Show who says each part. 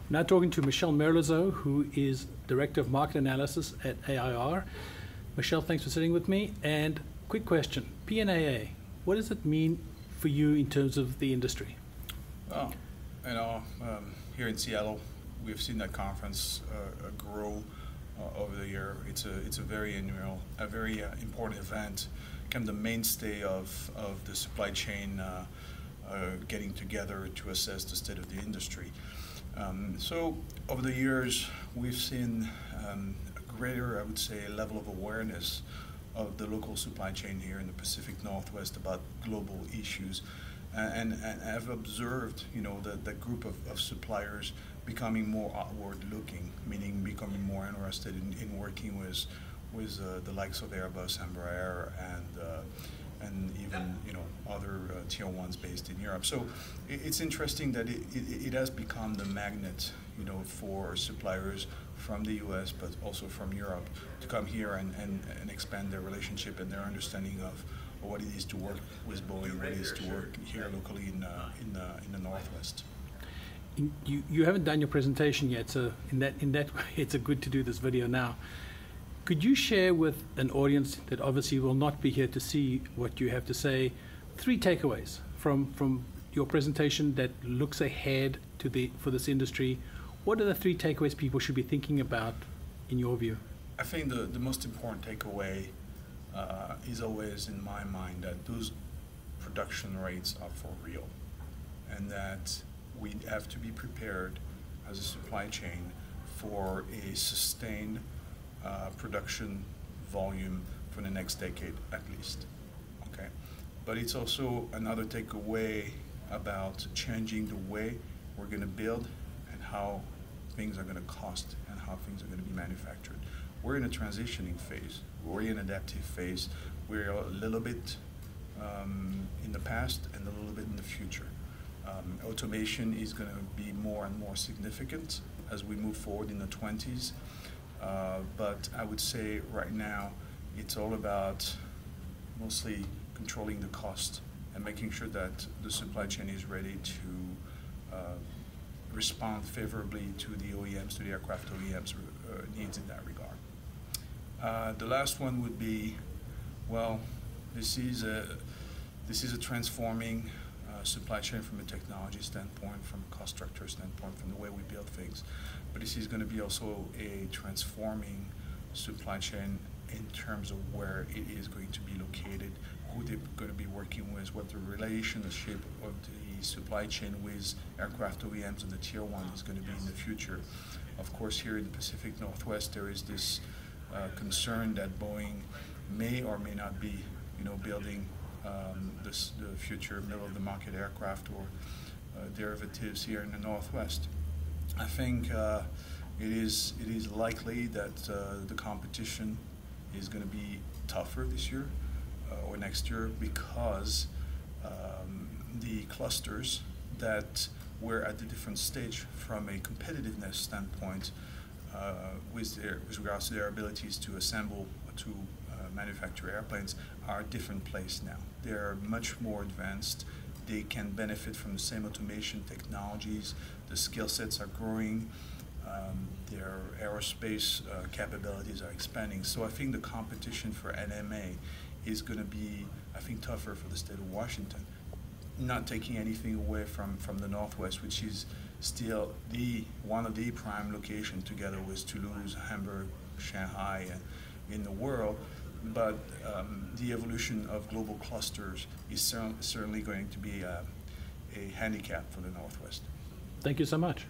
Speaker 1: I'm now talking to Michel Merluzeau, who is Director of Market Analysis at AIR. Michel, thanks for sitting with me. And quick question, PNAA, what does it mean for you in terms of the industry?
Speaker 2: Well, here in Seattle, we've seen that conference grow over the year. It's a very annual, a very important event, kind of the mainstay of the supply chain getting together to assess the state of the industry. So over the years, we've seen a greater, I would say, level of awareness of the local supply chain here in the Pacific Northwest about global issues. And I've observed, that group of suppliers becoming more outward-looking, meaning becoming more interested in working with the likes of Airbus, Embraer, and even other tier ones based in Europe. So it's interesting that it has become the magnet, for suppliers from the U.S. but also from Europe to come here and expand their relationship and their understanding of what it is to work with Boeing, what it is to work here locally in the Northwest.
Speaker 1: You haven't done your presentation yet, so in that way, it's good to do this video now. Could you share with an audience that obviously will not be here to see what you have to say, 3 takeaways from your presentation that looks ahead for this industry? What are the 3 takeaways people should be thinking about in your view?
Speaker 2: I think the most important takeaway is always in my mind that those production rates are for real, and that we have to be prepared as a supply chain for a sustained production volume for the next decade at least. Okay, but it's also another takeaway about changing the way we're going to build and how things are going to cost and how things are going to be manufactured. We're in a transitioning phase. We're in an adaptive phase. We're a little bit in the past and a little bit in the future. Automation is going to be more and more significant as we move forward in the 20s. But I would say right now it's all about mostly controlling the cost and making sure that the supply chain is ready to respond favorably to the OEMs, to the aircraft OEMs needs in that regard. The last one would be, well, this is a transforming supply chain from a technology standpoint, from a cost structure standpoint, from the way we build things. But this is going to be also a transforming supply chain in terms of where it is going to be located, who they're going to be working with, what the relationship of the supply chain with aircraft OEMs and the tier one is going to be in the future. Of course, here in the Pacific Northwest, there is this concern that Boeing may or may not be, building the future middle-of-the-market aircraft or derivatives here in the Northwest. I think it is likely that the competition is going to be tougher this year or next year because the clusters that were at the different stage from a competitiveness standpoint with regards to their abilities to assemble, to manufacture airplanes are a different place now. They're much more advanced. They can benefit from the same automation technologies. The skill sets are growing. Their aerospace capabilities are expanding. So I think the competition for NMA is going to be, I think, tougher for the state of Washington. Not taking anything away from the Northwest, which is still one of the prime locations together with Toulouse, Hamburg, Shanghai, in the world. But the evolution of global clusters is certainly going to be a handicap for the Northwest.
Speaker 1: Thank you so much.